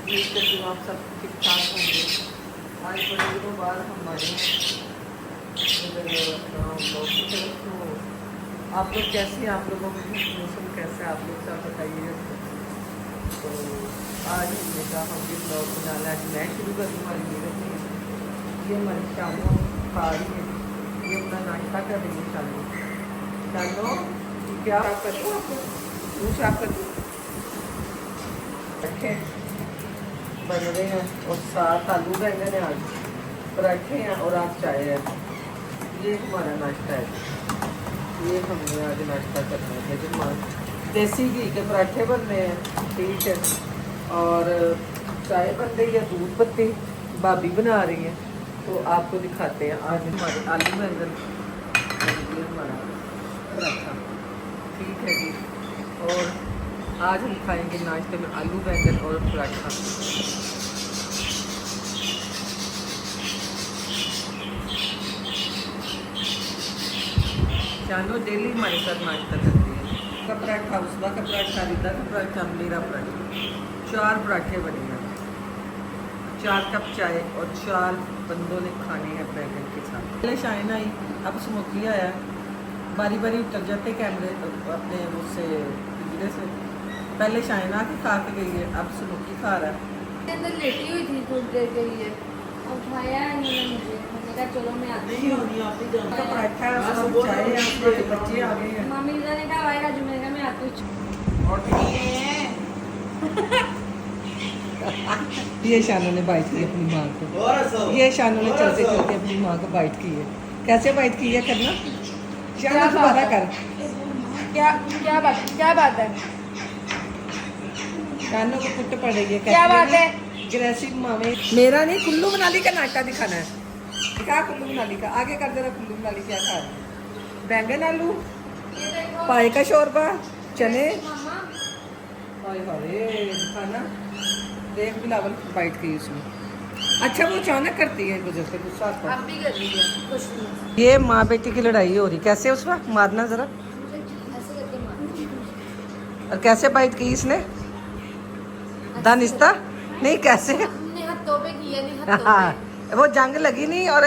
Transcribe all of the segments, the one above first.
उम्मीद करती हूँ आप सब ठीक ठाक होंगे। आज बड़े दिनों बाद हम आए हैं अपना ब्लॉग की तरफ। तो आप लोग कैसे हैं, आप लोगों में मौसम कैसा है, आप लोग सब बताइए। तो आज हमने कहा हम भी ब्लॉग बनाना, आज मैं शुरू कर दूँ। हमारी मीरत ये हमारी शानों खा रही है, ये अपना नाश्ता कर रही है। शानों क्या कर दूँ आपको, दूँ साफ कर दूँ, रखे बन रहे हैं और साथ आलू बैंगन है, आज पराठे हैं और आज चाय है। ये हमारा नाश्ता है, ये हमने आज नाश्ता करना है। जो देसी घी के पराठे बन रहे हैं, ठीक है, और चाय बन रही है, दूध पत्ती भाभी बना रही है। तो आपको दिखाते हैं आज हमारे आलू बैंगन, ये हमारा पराठा, ठीक है जी। और आज हम खाएंगे नाश्ते में आलू बैंगन और पराठा। जानो डेली हमारे साथ नाश्ता करती है। का पराठा, उसका पराठा, रिदा का पराठा, मेरा पराठा, 4 पराठे बने हैं, 4 कप चाय और 4 बंदों ने खाने हैं बैंगन के साथ। पहले शाइन आई, अब स्मोकी आया, बारी बारी उतर जाते कैमरे अपने मुझसे पिंजरे से। पहले शाइना की खा के गई है, अब स्मोकी खा रहा है। अंदर लेटी हुई थी, थोड़ी देर के लिए उठाया इन्होंने मुझे, मैंने कहा चलो मैं आती हूँ। पराठा चाय है, उसके बच्चे आ गए हैं। मामी ने कहा आएगा जो, मैंने कहा मैं आती हूँ। और ये शानों ने बाइट की अपनी माँ को, ये शानों ने चलते चलते अपनी माँ को बाइट की है। कैसे बाइट की है करना, शानों दोबारा कर। क्या बात है, शानों को कुट पड़ रही है, क्या बात है। ग्रेसिव मामे। मेरा नहीं, कुल्लू मनाली का नाश्ता दिखाना है, दिखा कुल्लू मनाली का, आगे कर देना। कुल्लू मनाली क्या खा रहे हैं, बैंगन आलू, पाए का शोरबा, चने, दिखाना। देख बिलावल बाइट की उसमें। अच्छा वो अचानक करती है, गुजर से गुस्सा आता है। आप भी कर लीजिए कुछ नहीं। ये माँ बेटी की लड़ाई हो रही, कैसे उसका मारना जरा, ऐसे करके मारो। और कैसे बाइट की इसने, दानिस्ता नहीं कैसे। हमने हाथों पे किया, नहीं हाथों हाँ, पे। वो जंग लगी नहीं, और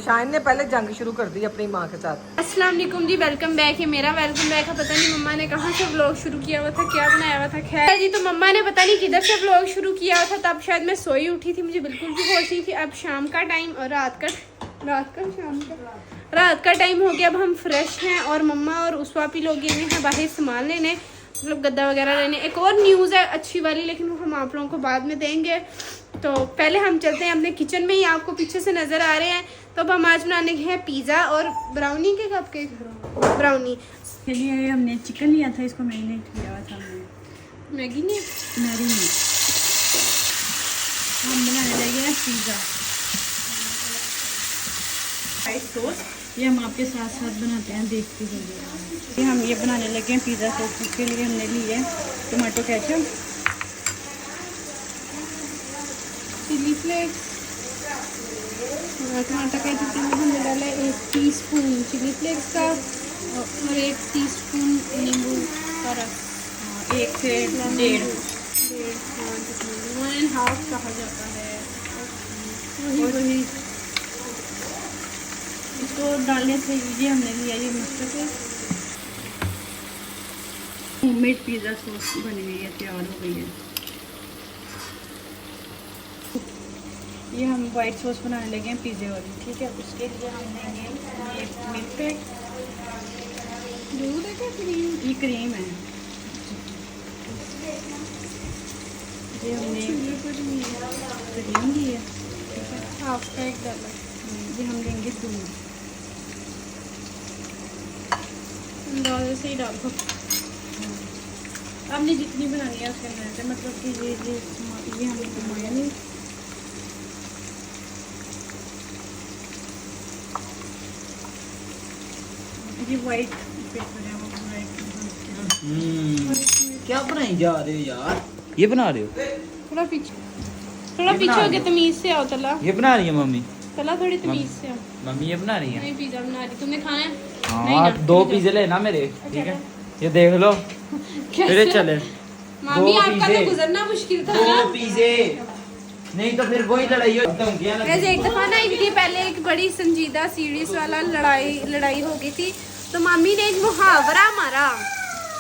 शाइन ने पहले जंग शुरू कर दी अपनी माँ के साथ। अस्सलाम वालेकुम जी, वेलकम बैक है। मेरा वेलकम बैक है। पता नहीं मम्मा ने कहाँ से व्लॉग शुरू किया हुआ था, क्या बनाया हुआ था। खैर जी, तो मम्मा ने पता नहीं किधर से व्लॉग शुरू किया हुआ था, तब शायद मैं सोई उठी थी, मुझे बिल्कुल भी होश नहीं थी। अब शाम का टाइम और रात का टाइम हो गया। अब हम फ्रेश हैं और मम्मा और उस वापी लोग गए हैं बाहर सामान लेने, मतलब गद्दा वगैरह लेने। एक और न्यूज़ है अच्छी वाली, लेकिन वो हम आप लोगों को बाद में देंगे। तो पहले हम चलते हैं अपने किचन में ही, आपको पीछे से नज़र आ रहे हैं। तो अब हम आज बनाने के हैं पिज़्ज़ा और ब्राउनी के कप के ब्राउनी के लिए हमने चिकन लिया था, इसको मैरिनेट किया हुआ था हमने, मैगी ने मैरिनेट। हम बनाने लगे हैं पिज़्ज़ा। वाइट सॉस ये हम आपके साथ साथ बनाते हैं, देखते जाइए। हम ये बनाने लगे हैं पिज़्ज़ा सॉस। इसके लिए हमने लिए टमाटो केचप, चिली फ्लेक्स, टमाटर केचप में हमने डाला 1 टीस्पून चिली फ्लेक्स का और 1 टीस्पून नींबू का रस, 1 से 1.5 1.5 कहा जाता है। वही इसको डालने से ये हमने लिया ये मस्टर्ड होममेड पिज़्ज़ा सॉस बन गई है, तैयार हो गई है। ये हम वाइट सॉस बनाने लगे हैं पिज़्ज़े वाली, ठीक है। उसके लिए हम लेंगे ये मिल्क पैक, दूध है क्या क्रीम? ये क्रीम है, ये हमने क्रीम ली है, ठीक है। हाफ पैक डाला। ये हम लेंगे दूध, अंदाजे से ही डालो, आपने जितनी बनानी है उसके अंदर से, मतलब कि ये हमने घुमाया नहीं। ये वाइट पेपर है, वो क्या बनाई जा रहे हो यार, ये बना रहे हो, थोड़ा पीछे हो गया, तमीज से आओ। तला ये बना रही है मम्मी, थोड़ी तमीज से आओ। मम्मी ये बना रही है। नहीं पिज़्ज़ा बना रही, तुमने खाना है? नहीं हाँ ना, 2 चलो पिज़्ज़े लेना मेरे, ठीक है। ये देख लो, फिर कैसे? चले मामी दो आपका तो पिज़्ज़े। गुजरना मुश्किल था 2 ना। पिज़्ज़े, नहीं तो फिर वही लड़ाई हो धमकियां लगी। वैसे एक दफा ना इनकी पहले एक बड़ी संजीदा सीरियस वाला लड़ाई हो गई थी, तो मामी ने एक मुहावरा मारा।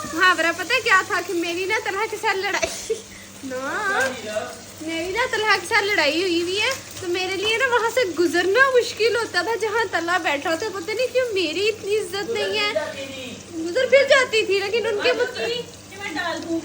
मुहावरा पता है क्या था कि मेरी ना तलहा के साथ लड़ाई मेरी ना तलहा के साथ लड़ाई हुई है, तो मेरे लिए ना वहाँ से गुजरना मुश्किल होता था जहाँ तलहा बैठा होता। पता नहीं क्यों मेरी इतनी इज्जत नहीं है, गुजर फिर जाती थी, लेकिन उनके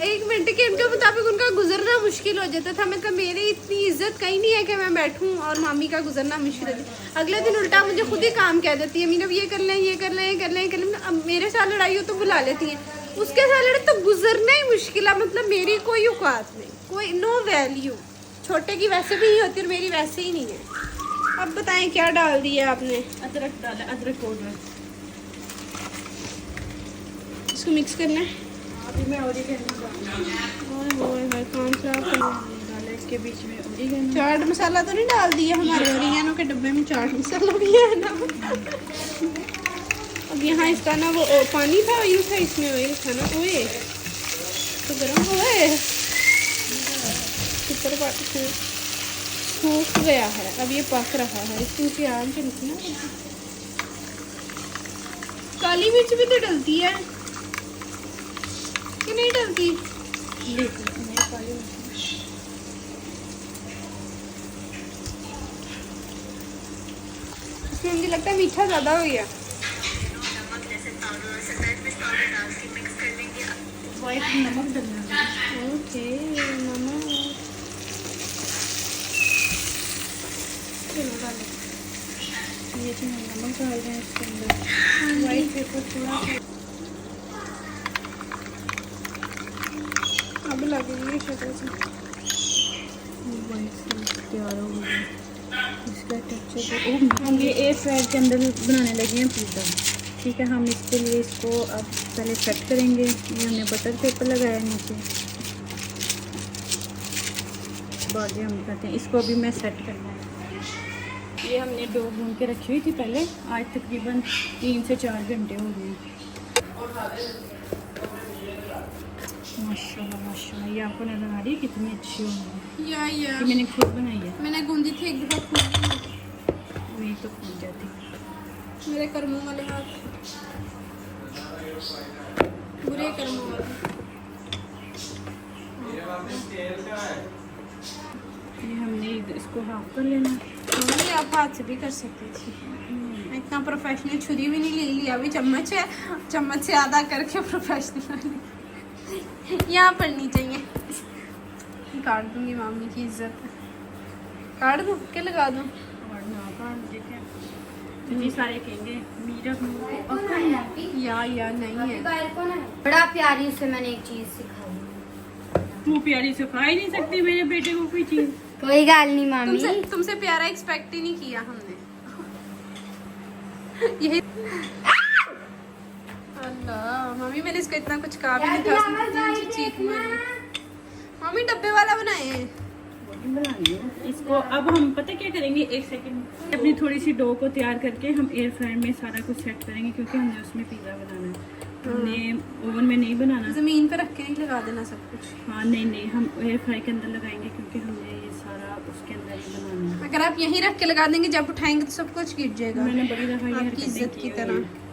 एक मिनट के उनके मुताबिक उनका गुजरना मुश्किल हो जाता था। मैं कहा मेरी इतनी इज्जत कहीं नहीं है कि मैं बैठूं और मामी का गुजरना मुश्किल है। अगले दिन उल्टा मुझे खुद ही काम कह देती है, मीना ये कर लें ये कर लें ये कर लें ये कर लें। अब मेरे साथ लड़ाई हो तो बुला लेती है, उसके साथ लड़े तो गुजरना ही मुश्किल है। मतलब मेरी कोई औकात नहीं, कोई नो वैल्यू। छोटे की वैसे भी नहीं होती और मेरी वैसे ही नहीं है। अब बताएं क्या डाल दिया आपने? अदरक डाला, अदरक पाउडर। इसको मिक्स करना है। अभी मैं ओरिगेनो डालूंगी। कौन सा डाला इसके बीच में ओरिगेनो। चाट मसाला तो नहीं डाल दिया? हमारे ओरिगेनो के डब्बे में चाट मसाला भी है ना। अब यहाँ इसका ना वो पानी था, ऑयल था, इसमें ऑयल था ना। ओए तो गर्म हुए ऊपर सूख गया है, अब ये पक रहा है। इसमें प्याज चलती है, काली मिर्च भी तो डलती है कि नहीं डलती? इसमें मुझे लगता है मीठा ज़्यादा हो गया। वाइट नमक डालना है। ओके नमक चलो डालो। ये जो नमक डाल रहे हैं इसके अंदर, वाइट पेपर थोड़ा अब लगेगी शक्ल से। वाइट से तैयार हो गया। इसका टेक्सचर हम ये एयर फ्रायर के अंदर बनाने लगे हैं पिज़्ज़ा। ठीक है, हम इसके लिए इसको अब पहले सेट करेंगे। ये हमने बटर पेपर लगाया है नीचे, बाकी हम करते हैं इसको। अभी मैं सेट करना है। ये हमने डो भून के रखी हुई थी पहले, आज तकरीबन 3 से 4 घंटे हो गए। माशाल्लाह माशाल्लाह, ये आपको नजर आ रही है कितनी अच्छी हो गई। या ये मैंने खुद बनाई है। मैंने गूंदी थी एक दफा, फूल वही तो फूल जाती है। मेरे कर्मों वाले हाथ, बुरे कर्मों वाले। ये हमने इसको हाफ कर लेना। ये आप हाथ से भी कर सकती थी, इतना प्रोफेशनल। छुरी भी नहीं ले लिया, अभी चम्मच है, चम्मच से आधा करके प्रोफेशनल यहाँ पढ़नी चाहिए। काट दूंगी मामी की इज्जत। काट दूँ क्या लगा दूँ? और ना काट देते हैं तो जी सारे कहेंगे मीरा को या नहीं है। बड़ा प्यारी उससे मैंने एक चीज सिखाई। तू प्यारी सिखा ही नहीं सकती मेरे बेटे को कोई चीज। कोई गाल नहीं मामी। तुमसे प्यारा एक्सपेक्ट ही नहीं किया हमने। यही अल्लाह मम्मी, मैंने इसको इतना कुछ कहा भी नहीं था। चीख मारी। मम्मी डब्बे वाला बनाए हैं। बनानी है इसको। अब हम पता क्या करेंगे, 1 सेकंड अपनी थोड़ी सी डो को तैयार करके हम एयर फ्रायर में सारा कुछ सेट करेंगे, क्योंकि हमने उसमें पिज़्ज़ा बनाना है। हमने ओवन में नहीं बनाना। जमीन पे रख के नहीं लगा देना सब कुछ। हाँ नहीं, हम एयर फ्राई के अंदर लगाएंगे, क्योंकि हमने ये सारा उसके अंदर ही बनाना है। अगर आप यहीं रख के लगा देंगे, जब उठाएंगे तो सब कुछ गिर जाएगा। मैंने बड़ी दफा ये आपकी हरकतें इज्जत की की हुई तरह। हैं।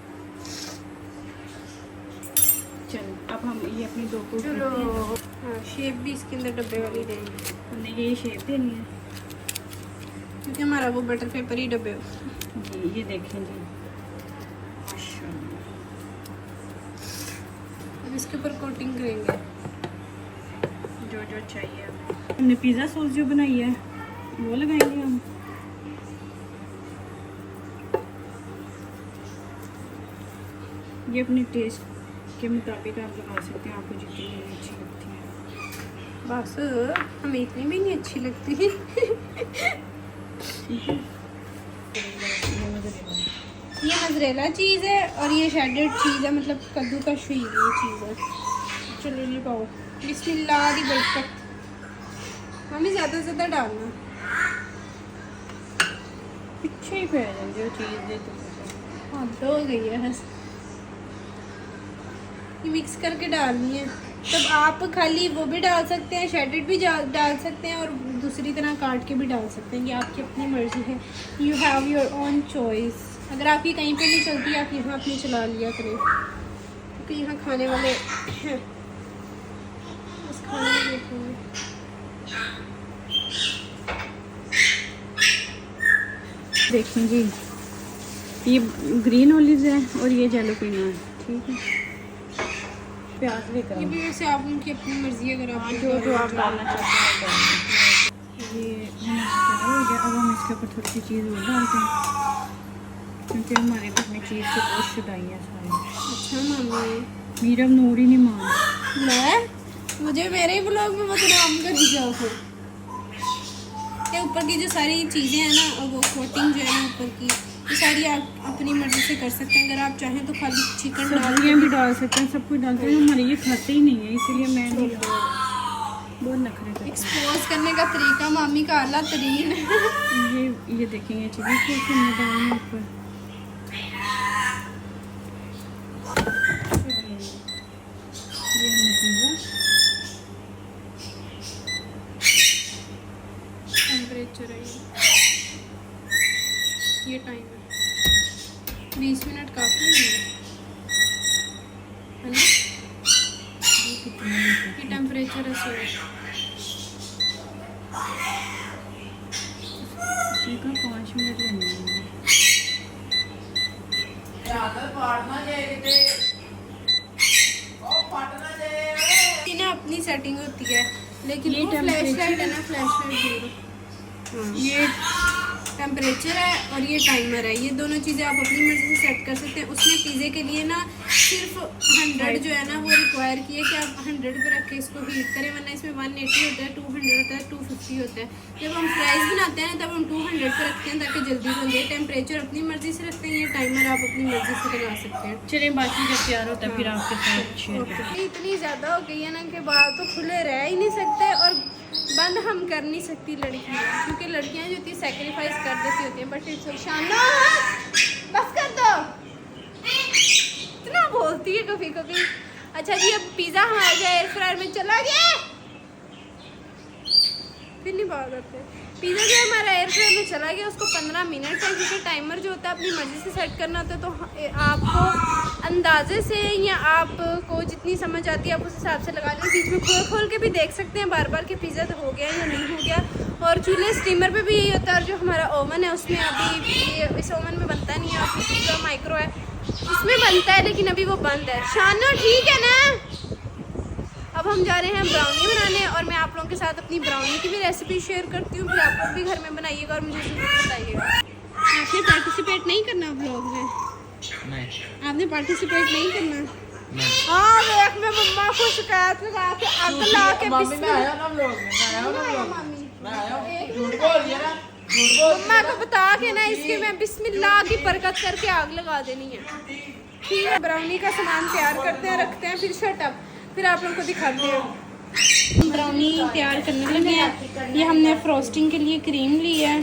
चल अब हम ये अपनी डो को चलो हाँ, शेप भी इसके अंदर डब्बे वाली देंगे, हमने ये शेप देनी है क्योंकि हमारा वो बटर पेपर ही डब्बे। जी। ये देखें जी, अब इसके ऊपर कोटिंग करेंगे जो जो चाहिए हमें। हमने पिज़्ज़ा सॉस जो बनाई है वो लगाएंगे हम। ये अपने टेस्ट के मुताबिक आप लगा सकते हैं, आपको जितनी अच्छी लगती है। बस हमें इतनी भी नहीं अच्छी लगती। ठीक है, ये मज़े ये मोज़रेला चीज़ है और ये शेडेड चीज़ है, मतलब कद्दूकश हुई ये चीज़ है। चलो लगाओ, बिस्मिल्लाह दी बरकत। हमें ज़्यादा से ज़्यादा डालना, पीछे ही पै जाएंगे वो चीज़ दे तो। हद हो गई है। ये मिक्स करके डालनी है। तब आप खाली वो भी डाल सकते हैं, शेडेड भी डाल सकते हैं और दूसरी तरह काट के भी डाल सकते हैं। ये आपकी अपनी मर्ज़ी है, you have your own choice. अगर आपकी कहीं पे नहीं चलती आप यहाँ अपनी चला लिया करें, क्योंकि यहाँ खाने वाले हैं। बस खाने में देखेंगे। देखें जी, ये ग्रीन ओलिव्स है और ये जैलोपिनो है, ठीक है। प्याज लेकर ये भी वैसे आप उनकी अपनी मर्ज़ी है, अगर आप जो आप डालना चाहते हैं। ये हो गया। अब हम इसके ऊपर थोड़ी सी चीज़ और डालते हैं, क्योंकि हमारे घर में चीज़ से बहुत शुदाई है सारी। अच्छा मामी, मीरा नूर ही नहीं मान। मैं मुझे मेरे ही ब्लॉग में बदनाम कर दी जाओ फिर। ये ऊपर की जो सारी चीज़ें हैं ना, वो कोटिंग जो है ना ऊपर की, ये सारी आप अपनी मर्ज़ी से कर सकते हैं। अगर आप चाहें तो खाली चिकन सब्जियाँ भी डाल सकते हैं, सब कुछ डालते हैं। हमारे ये खाते ही नहीं है, इसलिए मैं नहीं बहुत नखरे करती एक्सपोज करने का तरीका मामी का आला तरीन है। हूँ। ये देखेंगे चीज़ें कैसे हमने डालना है ऊपर। ये हमने पिज़्ज़ा टेम्परेचर है ये टाइम है 20 मिनट काफ़ी है ना। ये टेम्परेचर है 100। ठीक है, 5 मिनट लेने हैं। ये ना अपनी सेटिंग होती है, लेकिन ये वो फ्लैश temperature- लाइट है ना, फ्लैश लाइट हाँ। ये टेम्परेचर है और ये टाइमर है, ये दोनों चीज़ें आप अपनी मर्ज़ी से सेट कर सकते हैं। उसने पिज़्ज़े के लिए ना सिर्फ 100 जो है ना वो रिक्वायर किया कि आप 100 पे रख के इसको हीट करें, वरना इसमें 180 होता है, 200 होता है, 250 होता है। जब हम फ्राइज़ बनाते हैं तब हम 200 पे रखते हैं ताकि जल्दी बन जाए। टेम्परेचर अपनी मर्ज़ी से रखते हैं, ये टाइमर आप अपनी मर्ज़ी से लगा सकते हैं। चलिए बाकी जब तैयार होता है फिर आपके साथ शेयर करते हैं। इतनी ज़्यादा हो गई है ना कि बाल तो खुले रह ही नहीं सकते और बंद हम कर नहीं सकती लड़कियाँ, क्योंकि लड़कियाँ जो होती है सेक्रीफाइस कर देती होती हैं। बट इट्स शाना बस कर दो, इतना बोलती है कभी कभी। अच्छा जी, अब पिज़्ज़ा हमारा जो एयर फ्रायर में चला गया, फिर नहीं बात करते। पिज़्ज़ा जो हमारा एयर फ्रायर में चला गया उसको 15 मिनट है, क्योंकि टाइमर जो होता है अपनी मर्ज़ी से सेट करना होता है। तो आपको अंदाजे से या आपको जितनी समझ आती है आप उस हिसाब से लगा लें। बीच में खोल खोल के भी देख सकते हैं बार बार कि पिज़्ज़ा तो हो गया या नहीं हो गया। और चूल्हे स्टीमर पे भी यही होता है। और जो हमारा ओवन है उसमें अभी ये इस ओवन में बनता नहीं है, पिज़्ज़ा माइक्रो है इसमें बनता है, लेकिन अभी वो बंद है। शानो ठीक है ना। अब हम जा रहे हैं ब्राउनी बनाने और मैं आप लोगों के साथ अपनी ब्राउनी की भी रेसिपी शेयर करती हूँ। फिर आप लोग भी घर में बनाइएगा और मुझे ज़रूर बताइएगा। आपने पार्टिसिपेट नहीं करना ब्लॉग में? नहीं आपने पार्टिसिपेट नहीं करना? नहीं हाँ देख, मैं मम्मा को शिकायत लगा के आग ला के मामी मैं आया ना व्लॉग में, मैं आया ना व्लॉग में, मामी मैं आया हूँ। झूठ बोल रही है ना, झूठ बोल। मम्मा को बता के ना इसके मैं बिस्मिल्लाह की बरकत करके आग लगा देनी है। ठीक है, ब्राउनी का सामान तैयार करते हैं, रखते हैं, फिर शटअप, फिर आप लोगों को दिखाते हैं। ब्राउनी तैयार करने लगे हैं। ये हमने फ्रोस्टिंग के लिए क्रीम ली है,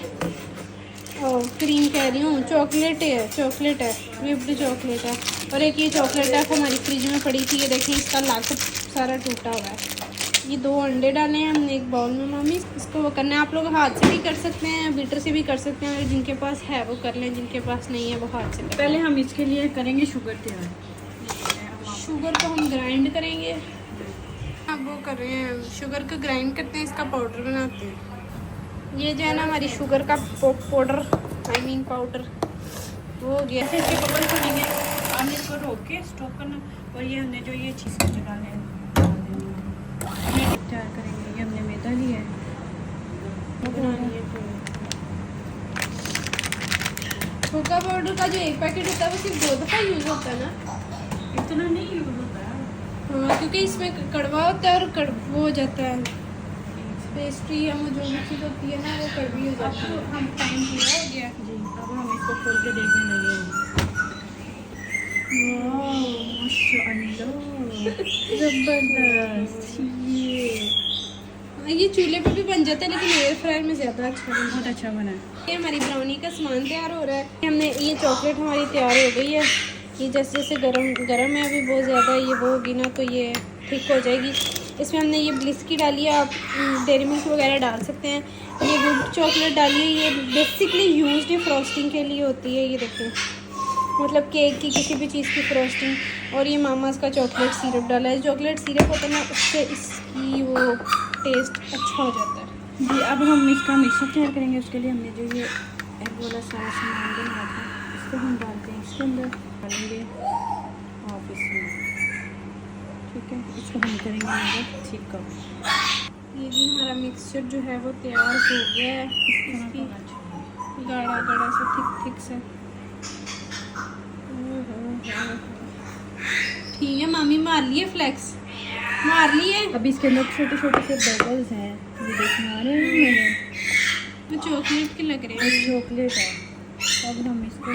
और क्रीम कह रही हूँ चॉकलेट है, चॉकलेट है, व्हिप्ड चॉकलेट है। और एक ये चॉकलेट है हमारी फ्रिज में पड़ी थी, ये देखिए इसका लाख सारा टूटा हुआ है। ये 2 अंडे डाले हैं हमने एक बाउल में मामी। इसको वो करना है, आप लोग हाथ से भी कर सकते हैं, बीटर से भी कर सकते हैं। अगर जिनके पास है वो कर लें, जिनके पास नहीं है वो हाथ से कर पहले हम इसके लिए करेंगे शुगर तैयार। लें। शुगर को हम ग्राइंड करेंगे। अब वो कर रहे हैं, शुगर को ग्राइंड करते हैं, इसका पाउडर बनाते हैं। ये जो है ना हमारी शुगर का पाउडर, आई मीन पाउडर वो हो गया। ऐसे बबल बनेंगे, हमने इसको रोक के स्टॉप करना। और ये हमने जो ये चीज़ को डालने तैयार करेंगे। ये हमने मैदा लिया है, वो बनानी है। कोका पाउडर का जो एक पैकेट होता है वो सिर्फ 2 दफ़ा यूज़ होता है ना। इतना नहीं यूज़ होता है। हाँ, क्योंकि इसमें कड़वा होता है और वो हो जाता है पेस्ट्री या वो जो भी चीज़ होती है ना वो कड़वी हो जाती है। हम टाइम पूरा हो गया जी, अब हम इसको खोल के देखने लगे हैं। माशाअल्लाह ज़बरदस्त। ये चूल्हे पे भी बन जाता है, लेकिन एयर फ्रायर में ज़्यादा अच्छा बनता है। बहुत अच्छा बना है। ये हमारी ब्राउनी का सामान तैयार हो रहा है। हमने ये चॉकलेट हमारी तैयार हो गई है, ये जैसे जैसे गरम है अभी बहुत ज़्यादा, ये वो होगी ना तो ये ठीक हो जाएगी। इसमें हमने ये ब्लिस की डाली है, आप डेयरी मिल्क वगैरह डाल सकते हैं। ये वुड चॉकलेट डाली है, ये बेसिकली यूज्ड है फ्रॉस्टिंग के लिए होती है। ये देखें, मतलब केक की किसी भी चीज़ की फ्रॉस्टिंग। और ये मामास का चॉकलेट सिरप डाला है। चॉकलेट सिरप होता है ना, उससे इसकी वो टेस्ट अच्छा हो जाता है। जी अब हम इसका मिक्सर तैयार करेंगे। उसके लिए हमने जो ये एग वाला सारा सामान बनाया था इसको हम डालते हैं इसके अंदर, डालेंगे हाफ इसमें, ठीक है। इसको हम करेंगे अंदर ठीक कर। ये जी हमारा मिक्सचर जो है वो तैयार हो गया है। इसकी गाढ़ा गाढ़ा सा थिक से ठीक है। मामी मार लिए फ्लेक्स, मार लिए। अब इसके अंदर छोटे छोटे से बबल्स हैं, ये देखने आ रहे हैं मेरे, वो चॉकलेट के लग रहे हैं। चॉकलेट है। अब हम इसको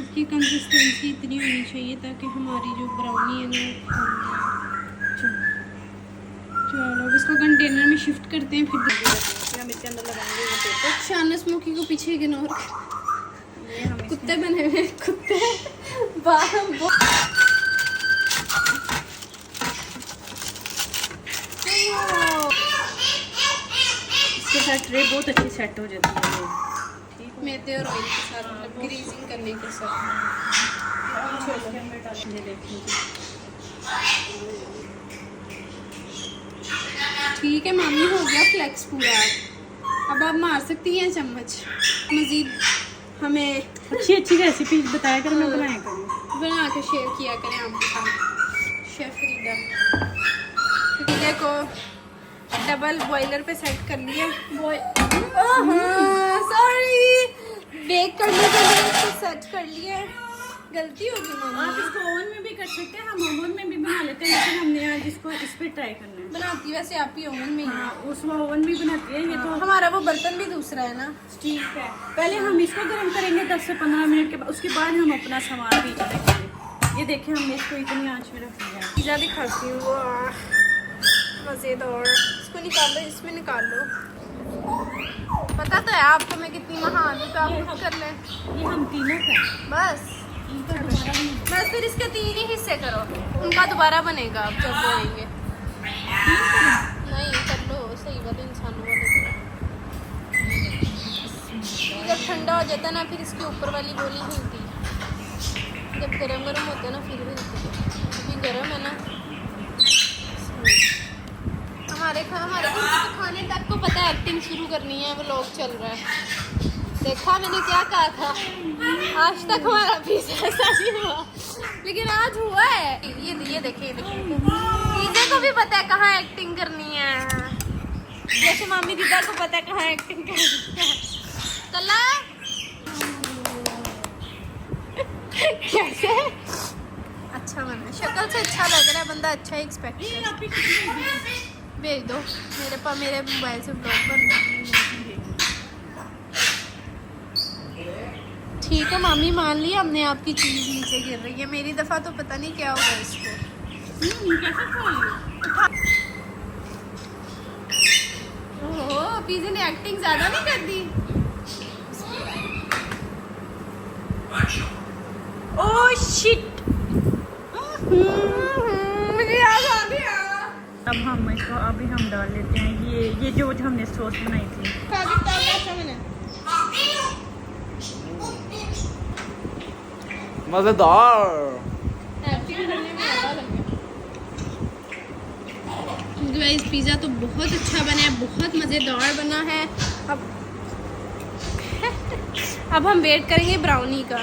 इसकी कंसिस्टेंसी इतनी होनी चाहिए ताकि हमारी जो ब्राउनी है ना, चलो अब इसको कंटेनर में शिफ्ट करते हैं। फिर हम इसके अंदर लगाएंगे वो पेपर। शाना स्मोकी को पीछे इग्नोर, ये हम कुत्ते बने हुए कुत्ते बाहर वो। इसके साथ ट्रे बहुत अच्छी सेट हो जाती है ये, ठीक है। मैदे और ऑयल के साथ, मतलब ग्रीजिंग करने के साथ। ये देखिए ठीक है मामी, हो गया फ्लेक्स पूरा। अब आप मार सकती हैं चम्मच। मज़ीद हमें अच्छी अच्छी रेसिपी बताया करें, मैं बनाया करूँ। बना के शेयर किया करें आपके साथ। शेफ रीडा रीडा को डबल बॉयलर पे सेट कर लिया। सॉरी, बेक करने के लिए इसको सेट कर लिया। गलती होगी मामा। आप इसको ओवन में भी कर सकते हैं, हम ओवन में भी बना लेते हैं, लेकिन हमने आज इसको इस पे ट्राई करना है। बनाती वैसे आप ही ओवन में ही हाँ, उसमें ओवन में बनाती है। ये तो हमारा वो बर्तन भी दूसरा है ना। ठीक है, पहले हम इसको गर्म करेंगे 10 से 15 मिनट के बाद, उसके बाद हम अपना सामान भी रखेंगे। ये देखें हमने इसको इतनी आंच में रख दिया। पिज़्ज़ा दिखाती हूँ, वाह मज़ेदार। इसको निकाल लो, इसमें निकाल लो। पता तो है आपको मैं कितनी महान हूँ, तो आप खुद कर लें। ये हम तीनों का बस बस फिर इसके 3 ही हिस्से करो, उनका दोबारा बनेगा अब जब बनाएंगे। नहीं कर लो, सही बात है, इंसानों वाले। जब ठंडा हो जाता है ना फिर इसके ऊपर वाली गोली हिलती, जब गरम गरम होता है ना फिर हिलती है। अभी गरम है ना। हमारे घर तो खाने तक को पता है एक्टिंग शुरू करनी है, व्लॉग चल रहा है। देखा मैंने क्या कहा था, आज तक हमारा पिज़्ज़ा ऐसा नहीं हुआ, लेकिन आज हुआ है। ये देखिए पिज़्ज़ा को भी पता है कहाँ एक्टिंग करनी है, जैसे मामी दीदा को पता है कहाँ एक्टिंग करनी है। कला कैसे अच्छा बना, शक्ल से अच्छा लग रहा है, बंदा अच्छा ही एक्सपेक्ट कर। भेज दो मेरे मोबाइल से ब्लॉग बन रहा है। ठीक है मामी, मान लिया हमने, आपकी चीज़ नीचे गिर रही है। मेरी दफ़ा तो पता नहीं क्या होगा इसको। ओह पिज़्ज़ा ने एक्टिंग ज़्यादा नहीं कर दी। ओह शिट, मुझे याद आ गया। अब हम इसको अभी हम डाल लेते हैं ये जो हमने सॉस बनाई थी। मजेदार। गाइस पिज़्ज़ा तो बहुत अच्छा बना है, बहुत मज़ेदार बना है। अब हम वेट करेंगे ब्राउनी का।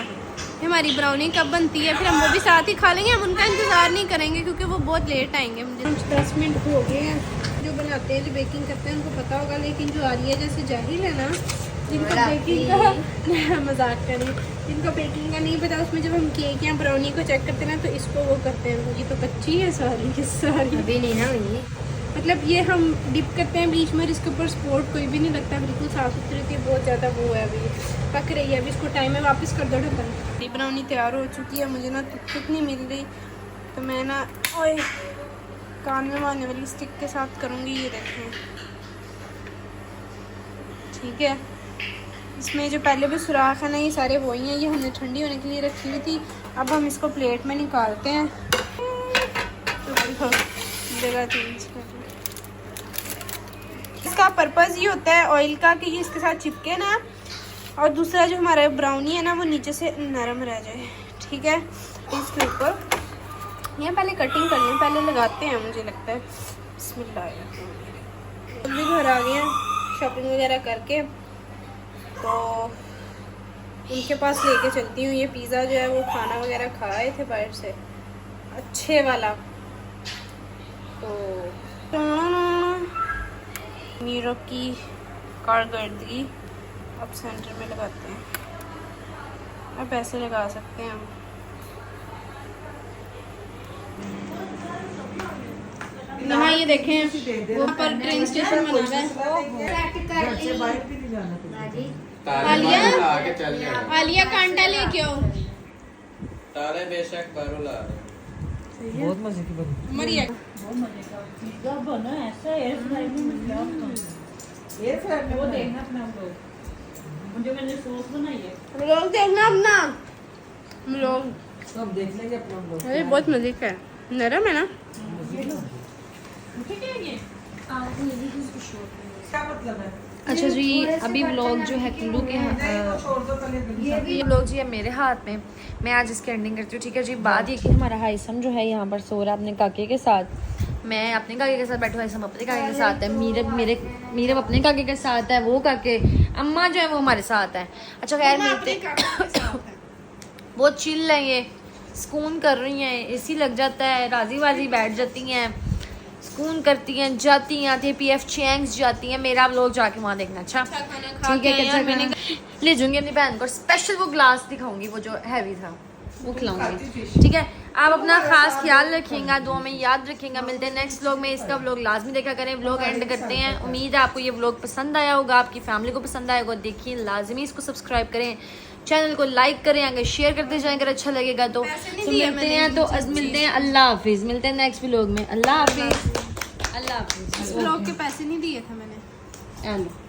हमारी ब्राउनी कब बनती है, फिर हम वो भी साथ ही खा लेंगे। हम उनका इंतज़ार नहीं करेंगे क्योंकि वो बहुत लेट आएंगे। मुझे 10 मिनट हो गए हैं। जो बनाते हैं, जो बेकिंग करते हैं उनको पता होगा, लेकिन जो आलिया जैसे जाहिल है ना, जिनको बेकिंग का मजाक करें, जिनको बेकिंग का नहीं पता, उसमें जब हम केक या ब्राउनी को चेक करते हैं ना तो इसको वो करते हैं। ये तो कच्ची है सारी की सारी, अभी नहीं ना हुई। मतलब ये हम डिप करते हैं बीच में, इसके ऊपर स्पॉट कोई भी नहीं लगता, बिल्कुल साफ़ सुथरी थी। बहुत ज़्यादा वो है, अभी पक रही है। अभी इसको टाइम में वापस कर दो ढक्कन। ये ब्राउनी तैयार हो चुकी है। मुझे ना टुक नहीं मिल रही, तो मैं ना ओए कान में मारने वाली स्टिक के साथ करूँगी। ये देखें, ठीक है। इसमें जो पहले भी सुराख है ना, ये सारे वही हैं। ये हमने ठंडी होने के लिए रखी हुई थी। अब हम इसको प्लेट में निकालते हैं। जगह चेंज कर, इसका पर्पज़ ये होता है ऑयल का कि ये इसके साथ चिपके ना, और दूसरा जो हमारा ब्राउनी है ना वो नीचे से नरम रह जाए। ठीक है, इसके ऊपर ये पहले कटिंग कर लें, पहले लगाते हैं मुझे लगता है। बिस्मिल्लाह, हम भी घर आ गए हैं शॉपिंग वगैरह करके, तो उनके पास लेके चलती हूँ। ये पिज़्ज़ा जो है वो खाना वगैरह खाए थे बाहर से अच्छे वाला, तो मीरों की कारकर्दगी अब सेंटर में लगाते हैं। अब ऐसे लगा सकते हैं हम। यहाँ ये देखें वो पर ट्रेन स्टेशन बना हुआ है। आलिया, आलिया कांटा लेके आओ। तारे बेशक बारो ला बहुत मजे की बनी। मरिया बहुत मजे का पिज्जा बना ऐसा एयर फ्रायर में क्या होता ये फिर वो देखना अपना हम लोग, मुझे मैंने सॉस बनाई है। लोग देखना अपना, लोग सब देख लेंगे अपना लोग। अरे बहुत मजे का है, नरम है ना। क्या मतलब है? अच्छा जी, अभी व्लॉग जो है कुल्लू के ये व्लॉग जी है मेरे हाथ में। मैं आज इसकी एंडिंग करती हूँ। ठीक है जी, बात ये कि हमारा हाइसम जो है यहाँ पर सो रहा है अपने काके के साथ। मैं अपने काके के साथ बैठा, हाइसम अपने काके के साथ है। मीरब अपने काके के साथ है, वो काके अम्मा जो है वो हमारे साथ है। अच्छा खैर, मिलते बहुत चिल है, ये सुकून कर रही हैं, एसी लग जाता है, राजी वाजी बैठ जाती हैं, सुकून करती हैं, जाती हैं आती हैं, PF चैंग्स जाती हैं। मेरा लोग जाके वहाँ देखना। अच्छा ठीक है, अच्छा मैंने ले जाऊंगी अपनी बहन को, स्पेशल वो ग्लास दिखाऊंगी वो जो हैवी था वो खिलाऊंगी। ठीक है, आप अपना खास ख्याल रखिएगा, दुआ में याद रखिएगा। मिलते हैं नेक्स्ट व्लॉग में। इसका व्लॉग लाजमी देखा करें। व्लॉग एंड करते हैं। उम्मीद है आपको ये व्लॉग पसंद आया होगा, आपकी फैमिली को पसंद आया होगा। देखिए लाजमी इसको सब्सक्राइब करें, चैनल को लाइक करें, अगर शेयर करते जाएं अगर अच्छा लगेगा तो मिलते हैं। तो मिलते हैं, अल्लाह हाफिज़। मिलते हैं नेक्स्ट व्लॉग में। अल्लाह हाफिज़, अल्लाह हाफिज़। इस ब्लॉग के पैसे नहीं दिए थे मैंने। हेलो।